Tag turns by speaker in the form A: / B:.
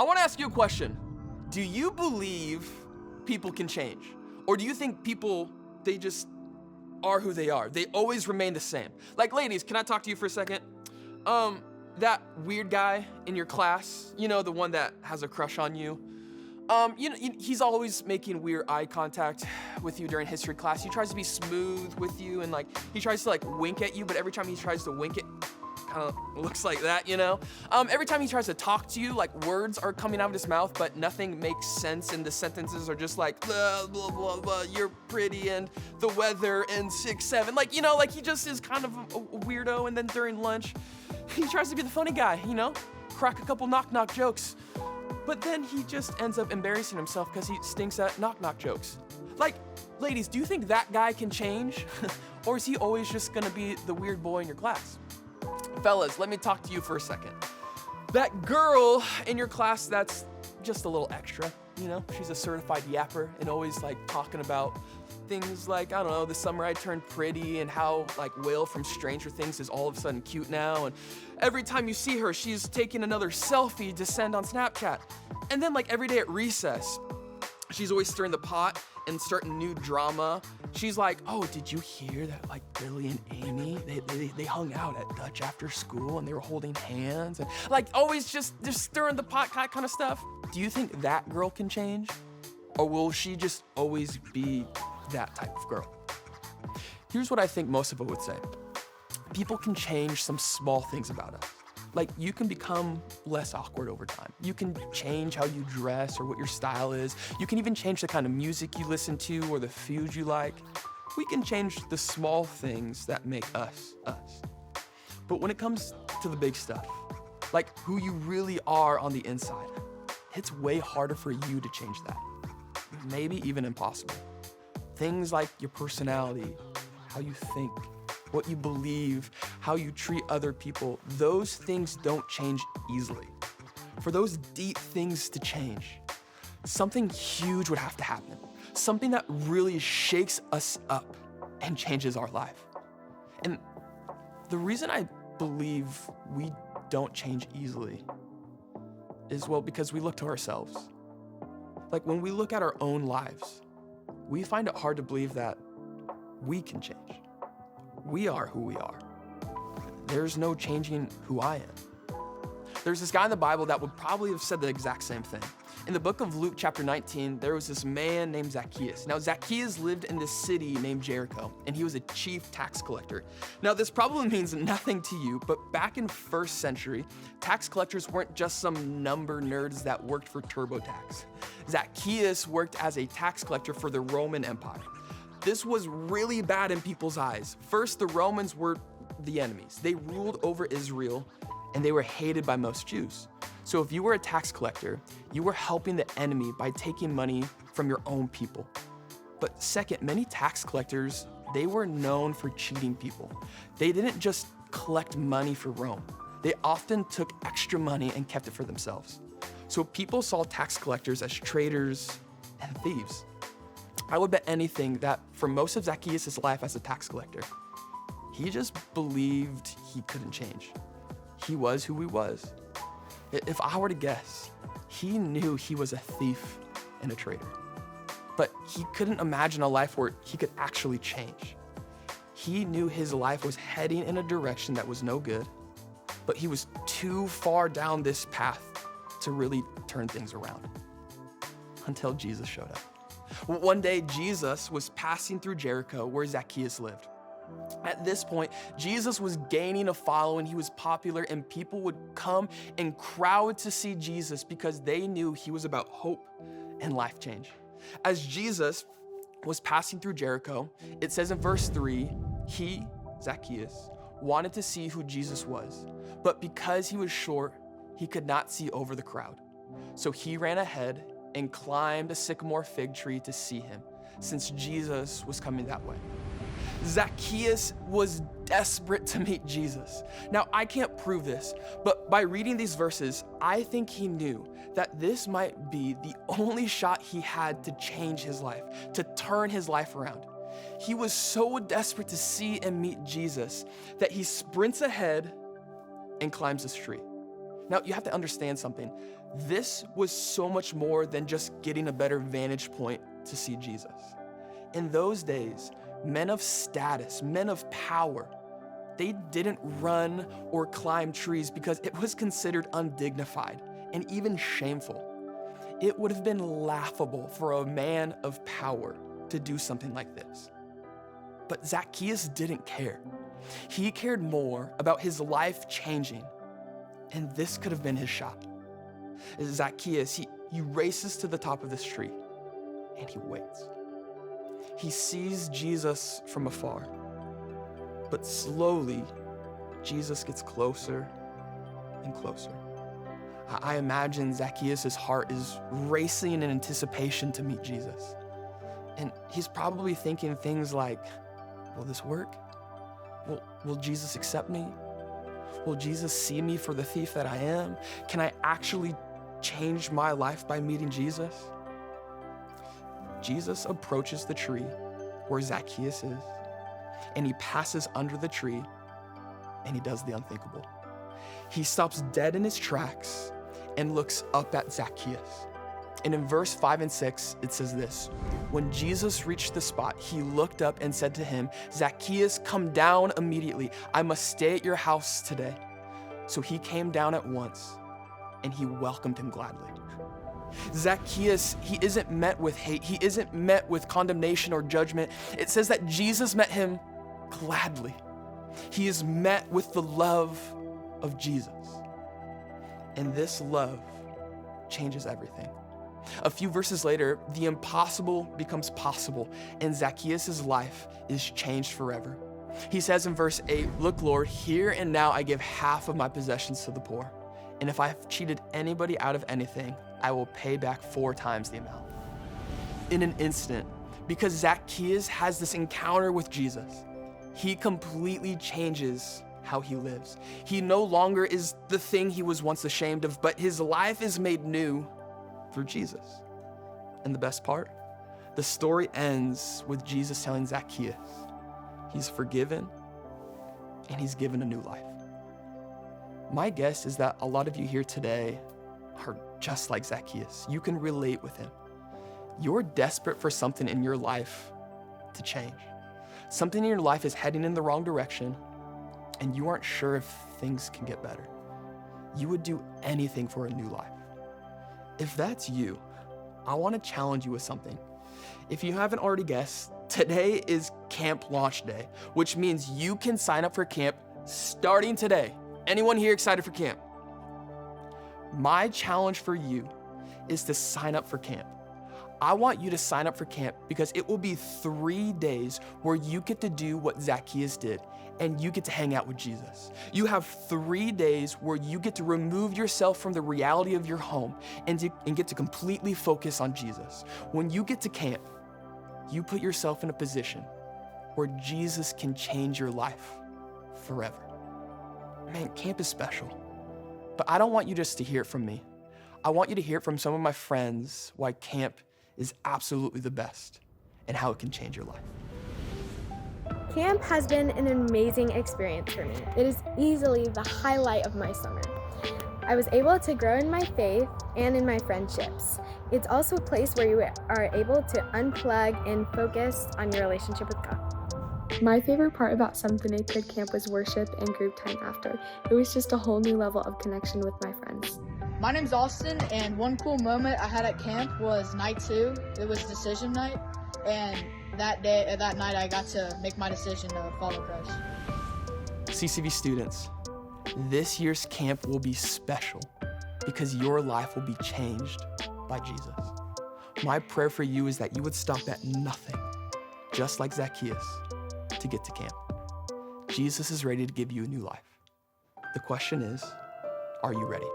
A: I want to ask you a question. Do you believe people can change? Or do you think people, they just are who they are? They always remain the same. Like, ladies, can I talk to you for a second? That weird guy in your class, you know, the one that has a crush on you. He's always making weird eye contact with you during history class. He tries to be smooth with you and he tries to wink at you, but every time he tries to wink, it kind of looks like that, you know? Every time he tries to talk to you, words are coming out of his mouth, but nothing makes sense, and the sentences are just blah, blah, blah, blah, you're pretty, and the weather, and 6'7". He just is kind of a weirdo, and then during lunch, he tries to be the funny guy, crack a couple knock-knock jokes. But then he just ends up embarrassing himself because he stinks at knock-knock jokes. Ladies, do you think that guy can change? Or is he always just gonna be the weird boy in your class? Fellas, let me talk to you for a second. That girl in your class that's just a little extra, she's a certified yapper and always talking about things this summer I turned pretty and how Will from Stranger Things is all of a sudden cute now. And every time you see her, she's taking another selfie to send on Snapchat. And then every day at recess, she's always stirring the pot and starting new drama. She's oh, did you hear that Billy and Amy, they hung out at Dutch after school and they were holding hands and always just stirring the pot kind of stuff. Do you think that girl can change? Or will she just always be that type of girl? Here's what I think most of us would say. People can change some small things about us. You can become less awkward over time. You can change how you dress or what your style is. You can even change the kind of music you listen to or the food you like. We can change the small things that make us, us. But when it comes to the big stuff, who you really are on the inside, it's way harder for you to change that. Maybe even impossible. Things like your personality, how you think, what you believe, how you treat other people, those things don't change easily. For those deep things to change, something huge would have to happen. Something that really shakes us up and changes our life. And the reason I believe we don't change easily is, because we look to ourselves. When we look at our own lives, we find it hard to believe that we can change. We are who we are. There's no changing who I am. There's this guy in the Bible that would probably have said the exact same thing. In the book of Luke chapter 19, there was this man named Zacchaeus. Now, Zacchaeus lived in this city named Jericho, and he was a chief tax collector. Now, this probably means nothing to you, but back in first century, tax collectors weren't just some number nerds that worked for TurboTax. Zacchaeus worked as a tax collector for the Roman Empire. This was really bad in people's eyes. First, the Romans were the enemies. They ruled over Israel, and they were hated by most Jews. So if you were a tax collector, you were helping the enemy by taking money from your own people. But second, many tax collectors, they were known for cheating people. They didn't just collect money for Rome. They often took extra money and kept it for themselves. So people saw tax collectors as traitors and thieves. I would bet anything that for most of Zacchaeus' life as a tax collector, he just believed he couldn't change. He was who he was. If I were to guess, he knew he was a thief and a traitor. But he couldn't imagine a life where he could actually change. He knew his life was heading in a direction that was no good, but he was too far down this path to really turn things around. Until Jesus showed up. One day, Jesus was passing through Jericho where Zacchaeus lived. At this point, Jesus was gaining a following. He was popular, and people would come in crowds to see Jesus because they knew he was about hope and life change. As Jesus was passing through Jericho, it says in verse 3, he, Zacchaeus, wanted to see who Jesus was, but because he was short, he could not see over the crowd. So he ran ahead and climbed a sycamore fig tree to see him, since Jesus was coming that way. Zacchaeus was desperate to meet Jesus. Now, I can't prove this, but by reading these verses, I think he knew that this might be the only shot he had to change his life, to turn his life around. He was so desperate to see and meet Jesus that he sprints ahead and climbs this tree. Now, you have to understand something. This was so much more than just getting a better vantage point to see Jesus. In those days, men of status, men of power, they didn't run or climb trees because it was considered undignified and even shameful. It would have been laughable for a man of power to do something like this. But Zacchaeus didn't care. He cared more about his life changing, and this could have been his shot. Zacchaeus, he races to the top of this tree, and he waits. He sees Jesus from afar, but slowly, Jesus gets closer and closer. I imagine Zacchaeus' heart is racing in anticipation to meet Jesus. And he's probably thinking things like, will this work? Will Jesus accept me? Will Jesus see me for the thief that I am? Can I actually change my life by meeting Jesus? Jesus approaches the tree where Zacchaeus is, and he passes under the tree, and he does the unthinkable. He stops dead in his tracks and looks up at Zacchaeus. And in verse 5 and 6, it says this: when Jesus reached the spot, he looked up and said to him, Zacchaeus, come down immediately. I must stay at your house today. So he came down at once, and he welcomed him gladly. Zacchaeus, he isn't met with hate. He isn't met with condemnation or judgment. It says that Jesus met him gladly. He is met with the love of Jesus. And this love changes everything. A few verses later, the impossible becomes possible, and Zacchaeus' life is changed forever. He says in verse 8, look, Lord, here and now I give half of my possessions to the poor. And if I have cheated anybody out of anything, I will pay back 4 times the amount. In an instant, because Zacchaeus has this encounter with Jesus, he completely changes how he lives. He no longer is the thing he was once ashamed of, but his life is made new through Jesus. And the best part, the story ends with Jesus telling Zacchaeus he's forgiven and he's given a new life. My guess is that a lot of you here today are just like Zacchaeus. You can relate with him. You're desperate for something in your life to change. Something in your life is heading in the wrong direction, and you aren't sure if things can get better. You would do anything for a new life. If that's you, I want to challenge you with something. If you haven't already guessed, today is camp launch day, which means you can sign up for camp starting today. Anyone here excited for camp? My challenge for you is to sign up for camp. I want you to sign up for camp because it will be 3 days where you get to do what Zacchaeus did, and you get to hang out with Jesus. You have 3 days where you get to remove yourself from the reality of your home and get to completely focus on Jesus. When you get to camp, you put yourself in a position where Jesus can change your life forever. Man, camp is special. But I don't want you just to hear it from me. I want you to hear it from some of my friends why camp is absolutely the best and how it can change your life.
B: Camp has been an amazing experience for me. It is easily the highlight of my summer. I was able to grow in my faith and in my friendships. It's also a place where you are able to unplug and focus on your relationship with God.
C: My favorite part about Something I Could Camp was worship and group time after. It was just a whole new level of connection with my friends.
D: My name's Austin, and one cool moment I had at camp was night 2. It was decision night, and that night I got to make my decision to follow Christ.
A: CCV students, this year's camp will be special because your life will be changed by Jesus. My prayer for you is that you would stop at nothing, just like Zacchaeus, to get to camp. Jesus is ready to give you a new life. The question is, are you ready?